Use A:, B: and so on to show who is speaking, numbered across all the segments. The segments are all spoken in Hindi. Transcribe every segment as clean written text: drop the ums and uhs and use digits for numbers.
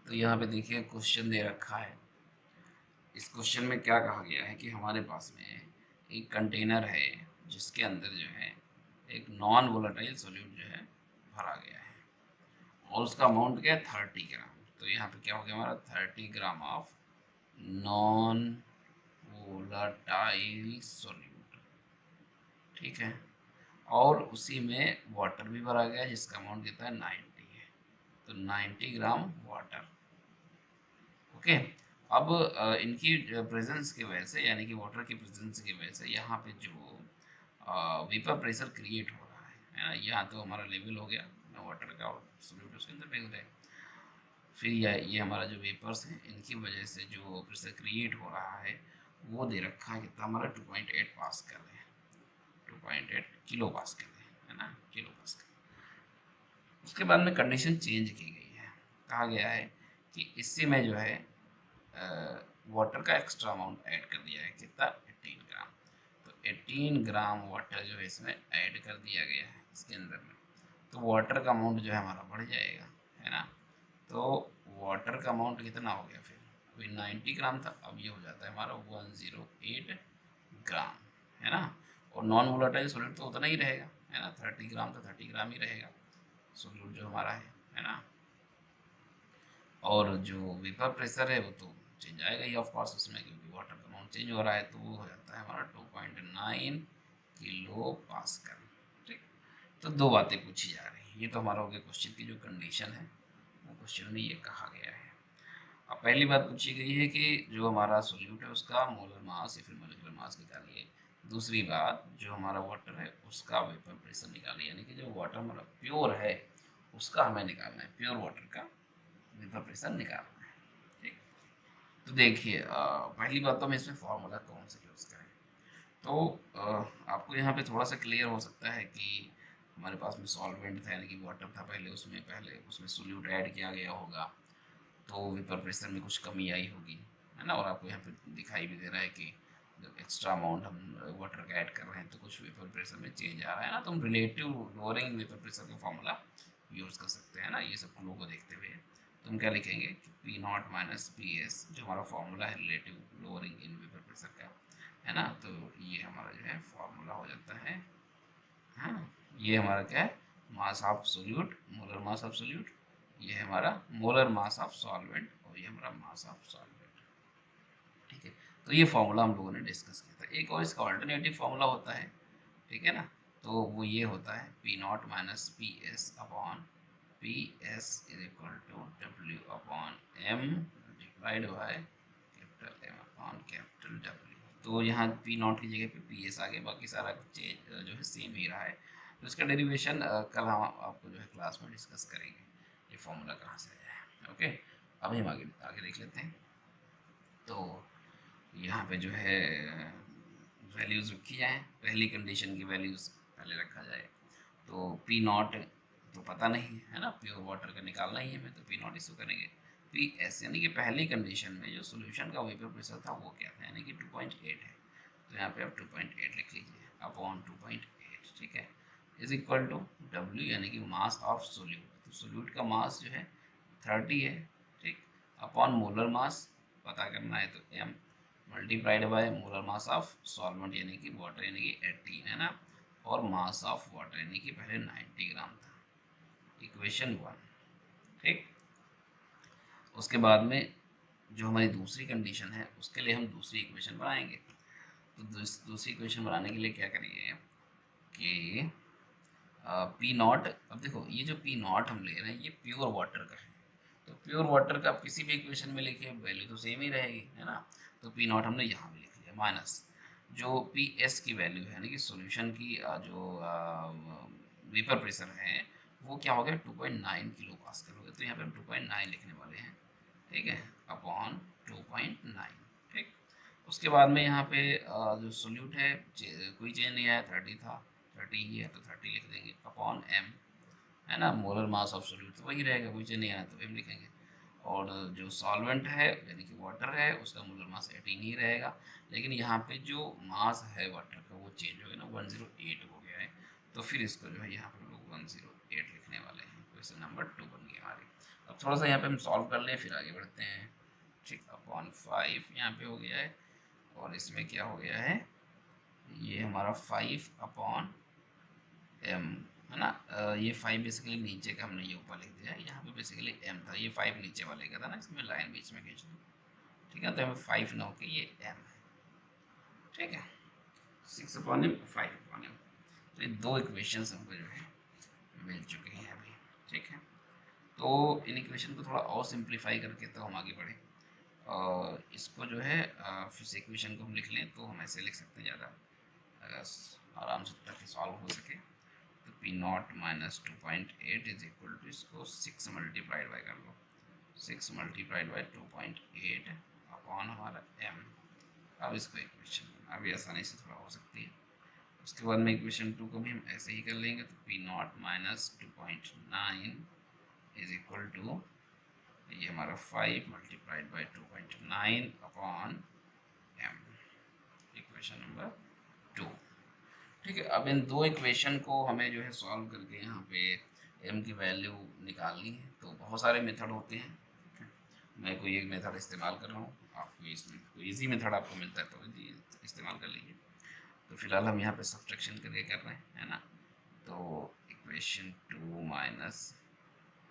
A: तो यहाँ पे देखिए क्वेश्चन दे रखा है। इस क्वेश्चन में क्या कहा गया है कि हमारे पास में एक कंटेनर है जिसके अंदर जो है एक नॉन वोलेटाइल सॉल्यूट जो है भरा गया है और उसका अमाउंट क्या है 30 ग्राम। तो यहाँ पे क्या हो गया हमारा 30 gram of non volatile solute, ठीक है। और उसी में वाटर भी भरा गया है जिसका अमाउंट कितना है 90 है। तो 90 ग्राम वाटर, ओके। अब इनकी प्रेजेंस की वजह से यानी कि वाटर की प्रेजेंस की वजह से यहाँ पे जो वेपर प्रेशर क्रिएट हो रहा है ना, यहाँ तो हमारा लेवल हो गया वाटर का और सॉल्यूट उसके अंदर मिल है। फिर ये हमारा जो वेपर्स हैं इनकी वजह से जो प्रेशर क्रिएट हो रहा है वो दे रखा है कितना हमारा 2.8 पास्कल है, 2.8 किलो पास्कल है ना, किलो पास्कल। उसके बाद में कंडीशन चेंज की गई है, कहा गया है कि इसी में जो है वाटर का एक्स्ट्रा अमाउंट ऐड कर दिया है कितना 18 ग्राम। तो 18 ग्राम वाटर जो है इसमें ऐड कर दिया गया है इसके अंदर में। तो वाटर का अमाउंट जो है हमारा बढ़ जाएगा, है ना। तो वाटर का अमाउंट कितना हो गया फिर, अभी 90 ग्राम था, अब ये हो जाता है हमारा 108 ग्राम, है ना। और नॉन वोलेटाइल सॉल्यूट तो उतना ही रहेगा, है ना, 30 ग्राम तो 30 ग्राम ही रहेगा सॉल्यूट जो हमारा है ना। और जो वेपर प्रेशर है वो तो चेंज आएगा ही ऑफ कोर्स उसमें, क्योंकि वाटर का अमाउंट चेंज हो रहा है, तो वो हो जाता है हमारा 2.9 किलो पास्कल, ठीक। तो दो बातें पूछी जा रही हैं, ये तो हमारा हो गया क्वेश्चन की जो कंडीशन है वो क्वेश्चन में ये कहा गया है। अब पहली बात पूछी गई है कि जो हमारा सोल्यूट है उसका मोलर मास या फिर मोलिकुलर मास निकालिए। दूसरी बात जो हमारा वाटर है उसका वेपर प्रेशर निकालिए, यानी कि जो वाटर हमारा प्योर है उसका हमें निकालना है, प्योर वाटर का वेपर प्रेशर निकालना है, ठीक। तो देखिए पहली बात तो हमें इसमें फॉर्मूला कौन सा यूज़ करें। तो आपको यहाँ पे थोड़ा सा क्लियर हो सकता है कि हमारे पास में सॉल्वेंट था यानी कि वाटर था, पहले उसमें सोल्यूट ऐड किया गया होगा, तो वेपर प्रेशर में कुछ कमी आई होगी, है ना। और आपको यहाँ पे दिखाई भी दे रहा है कि जब एक्स्ट्रा अमाउंट हम वाटर का ऐड कर रहे हैं तो कुछ वेपर प्रेशर में चेंज आ रहा है ना। तो हम रिलेटिव लोअरिंग वेपर प्रेशर का फॉर्मूला यूज़ कर सकते हैं ना, ये सब क्लू को देखते हुए। तो हम क्या लिखेंगे कि P not minus P S जो हमारा फॉर्मूला है relative lowering in vapour pressure का, है ना। तो ये हमारा जो है फॉर्मूला हो जाता है, हाँ। ये हमारा क्या है, mass of solute, molar mass of solute, ये है हमारा मोलर मास ऑफ सॉल्वेंट और ये हमारा मास ऑफ सॉल्वेंट, ठीक है। तो ये फॉर्मूला हम लोगों ने डिस्कस किया था। एक और इसका ऑल्टरनेटिव फॉर्मूला होता है, ठीक है ना। तो वो ये होता है P not minus P S upon P S is equal to W upon M divide by capital M upon capital W. तो यहाँ पी नॉट की जगह पे पी एस आ गया, बाकी सारा चेंज जो है सेम ही रहा है। तो इसका डेरिवेशन कल हम आपको जो है क्लास में डिस्कस करेंगे, ये फॉर्मूला कहाँ से आया है, ओके। अभी हम आगे आगे देख लेते हैं। तो यहाँ पे जो है वैल्यूज़ रखी जाए, पहली कंडीशन की वैल्यूज़ पहले रखा जाए। तो पी नॉट तो पता नहीं है ना, प्योर वाटर का निकालना ही है हमें, तो पी नॉट इशू करेंगे। पी एस यानी कि पहली कंडीशन में जो सोल्यूशन का वेपर प्रेशर था वो क्या था, यानी कि 2.8 है। तो यहाँ पे आप 2.8 लिख लीजिए अपॉन 2.8, ठीक है, इज इक्वल टू डब्ल्यू यानी कि मास ऑफ सोल्यूट। तो सोल्यूट का मास जो है 30 है, ठीक, अपॉन मोलर मास पता करना है तो M multiplied by molar mass of solvent यानी कि वाटर यानी कि 18 है ना, और मास ऑफ वाटर यानी कि पहले 90 ग्राम था, इक्वेशन 1, ठीक। उसके बाद में जो हमारी दूसरी कंडीशन है उसके लिए हम दूसरी इक्वेशन बनाएंगे। तो दूसरी इक्वेशन बनाने के लिए क्या करेंगे कि पी नॉट, अब देखो ये जो पी नॉट हम ले रहे हैं ये प्योर वाटर का है, तो प्योर वाटर का आप किसी भी इक्वेशन में लिखिए वैल्यू तो सेम ही रहेगी, है ना। तो पी नॉट हमने यहाँ भी लिख लिया माइनस जो पी एस की वैल्यू है यानी कि सॉल्यूशन की जो वेपर प्रेशर है वो क्या हो गया 2.9 किलो पास्कल हो गया। तो यहाँ पे हम 2.9 लिखने वाले हैं, ठीक है, अपॉन 2.9, ठीक। उसके बाद में यहाँ पे जो सोल्यूट है कोई चेंज नहीं आया, 30 था, 30 ही है तो 30 लिख देंगे अपॉन एम, है ना। मोलर मास ऑफ सोल्यूट तो वही रहेगा, कोई चेंज नहीं आया तो एम लिखेंगे। और जो सॉल्वेंट है यानी कि वाटर है उसका मोलर मास 18 ही रहेगा, लेकिन यहाँ पे जो मास है वाटर का वो चेंज हो गया ना, 108 हो गया है। तो फिर इसको जो है यहाँ पे लोग 108 लिखने वाले हैं, क्वेश्चन नंबर 2 बन गया हमारे। अब थोड़ा सा यहाँ पे हम सॉल्व कर ले फिर आगे बढ़ते हैं। ठीक, अपॉन 5 यहाँ पे हो गया है और इसमें क्या हो गया है, ये हमारा 5 अपॉन एम है ना। ये 5 बेसिकली नीचे का हमने ये ऊपर लिख दिया, यहाँ पे बेसिकली एम था, ये 5 नीचे वाले का था ना, इसमें लाइन बीच में खींच दो। ठीक है, तो हमें 5 ना होके ये एम है। ठीक है, 6 अपॉन एम 5 अपॉन एम। तो ये दो इक्वेशन हमको जो है मिल चुके हैं अभी। ठीक है, तो इन इक्वेशन को थोड़ा और सिंप्लीफाई करके तो हम आगे बढ़े और इसको जो है फिर से इक्वेशन को हम लिख लें तो हम ऐसे लिख सकते हैं, ज़्यादा आराम से ताकि सॉल्व हो सके। तो P not minus 2.8 is equal to, इसको 6 मल्टीप्लाइड बाई कर लो, 6 मल्टीप्लाइड बाई 2.8 अपॉन हमारा एम। अब इसको इक्वेशन अभी आसानी से थोड़ा हो सकती है। उसके बाद में इक्वेशन 2 को भी हम ऐसे ही कर लेंगे, तो P not minus 2.9 is equal to, ये हमारा 5 multiplied by 2.9 upon M, equation number 2। ठीक है, अब इन दो इक्वेशन को हमें जो है सॉल्व करके यहाँ पे m की वैल्यू निकालनी है। तो बहुत सारे मेथड होते हैं, मैं कोई एक मेथड इस्तेमाल कर रहा हूँ, आपको इसमें कोई ईजी मेथड आपको मिलता है तो इस्तेमाल कर लीजिए। तो फिलहाल हम यहाँ पे सब्सट्रैक्शन करके कर रहे हैं, है ना। तो इक्वेशन 2 माइनस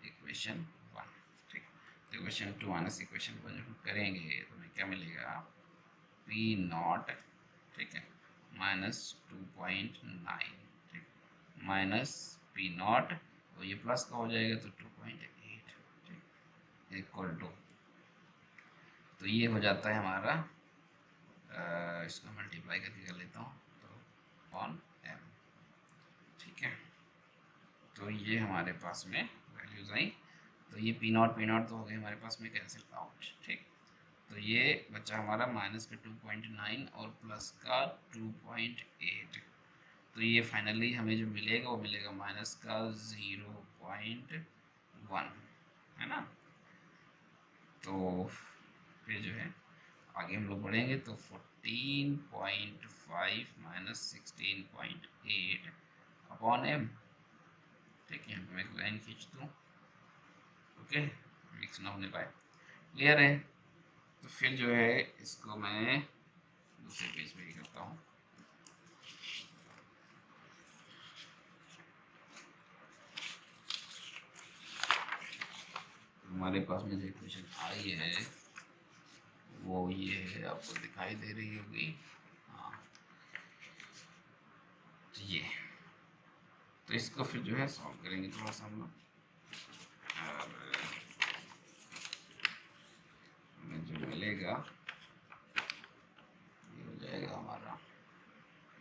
A: इक्वेशन 1, ठीक। तो इक्वेशन 2 माइनस इक्वेशन 1 जब हम करेंगे तो हमें क्या मिलेगा, पी नॉट, ठीक है, माइनस 2.9, ठीक, माइनस पी नॉट और ये प्लस का हो जाएगा तो 2.8, ठीक, इक्वल टू, तो ये हो जाता है हमारा, इसको मल्टीप्लाई करके कर लेता हूँ, तो ऑन एम। ठीक है, तो ये हमारे पास में वैल्यूज आई, तो ये पी नॉट तो हो गए हमारे पास में कैंसिल आउट। ठीक, तो ये बचा हमारा माइनस का 2.9 और प्लस का 2.8। तो ये फाइनली हमें जो मिलेगा वो मिलेगा माइनस का 0.1, है ना। तो फिर जो है आगे हम लोग बढ़ेंगे तो 14.5 माइनस 16.8 अपॉन एम। ठीक है, मैं एक लाइन खींच दूँ, ओके, मिक्स ना होने पाए, क्लियर है। तो फिर जो है इसको मैं दूसरे पेज पे ही करता हूँ। हमारे पास में जो इक्वेशन आई है वो ये है, आपको दिखाई दे रही होगी, हाँ, तो ये, तो इसको फिर जो है सॉल्व करेंगे थोड़ा सा हम लोग, और हमें जो मिलेगा ये हो जाएगा हमारा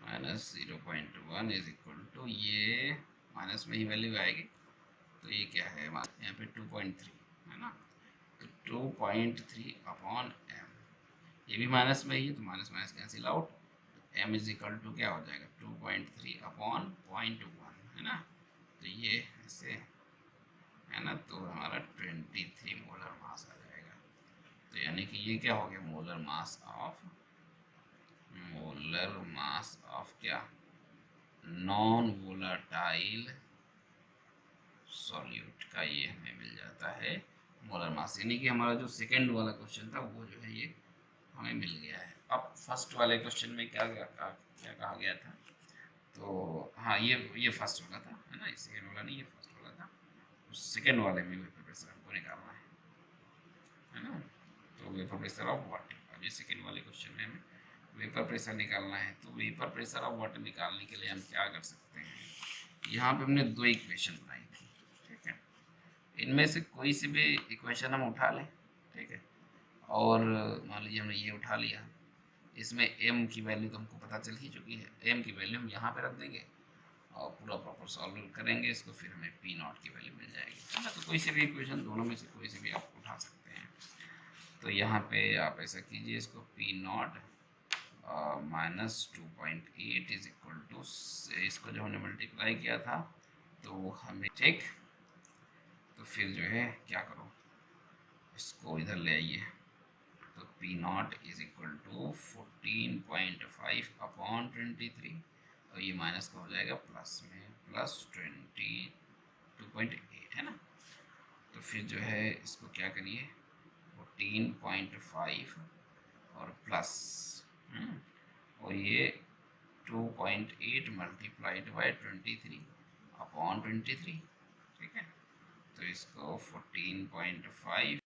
A: माइनस 0.1 इज इक्वल टू, ये माइनस में ही वैल्यू आएगी, तो ये क्या है हमारा यहाँ पे 2.3 है ना, तो 2.3 अपॉन एम, ये भी माइनस में ही है तो minus minus cancel out, M is equal to क्या हो जाएगा 2.3 अपॉन 0.1, है ना। तो ये ऐसे है ना, तो हमारा 23 मोलर मास आ जाएगा। तो यानी कि ये क्या हो गया, मोलर मास ऑफ क्या, नॉन वोलाटाइल सॉल्यूट का ये हमें मिल जाता है मोलर मास। यानी कि हमारा जो सेकेंड वाला क्वेश्चन था वो जो है ये हमें मिल गया है। अब फर्स्ट वाले क्वेश्चन में क्या कहा गया था, तो हाँ ये फर्स्ट वाला था, है ना, ये सेकेंड वाला नहीं, ये फर्स्ट वाला था। सेकेंड वाले में वेपर प्रेशर हमको निकालना है ना। तो वेपर प्रेशर ऑफ वाटर, अब ये सेकेंड वाले क्वेश्चन में हमें वेपर प्रेशर निकालना है। तो वेपर प्रेशर ऑफ वाटर निकालने के लिए हम क्या कर सकते हैं, यहाँ पे हमने दो इक्वेशन बनाई थी, ठीक है, इनमें से कोई सी भी इक्वेशन हम उठा लें, ठीक है, और मान लीजिए हमने ये उठा लिया, इसमें m की वैल्यू तो हमको पता चल ही चुकी है, m की वैल्यू हम यहाँ पे रख देंगे और पूरा प्रॉपर सॉल्व करेंगे इसको, फिर हमें पी नॉट की वैल्यू मिल जाएगी, है ना। तो कोई सी भी इक्वेशन दोनों में से कोई सी भी आप उठा सकते हैं। तो यहाँ पे आप ऐसा कीजिए, इसको P not minus 2.8 is equal to, इसको जो हमने मल्टीप्लाई किया था तो हमें, ठीक, तो फिर जो है क्या करो, इसको इधर ले आइए, तो P not is equal to 14.5 upon 23 और ये माइनस का हो जाएगा प्लस में, प्लस 22.8, है ना। तो फिर जो है इसको क्या करिए 14.5 और प्लस और ये 2.8 मल्टीप्लाइड बाई 23 अपॉन 23, ठीक है। तो इसको 14.5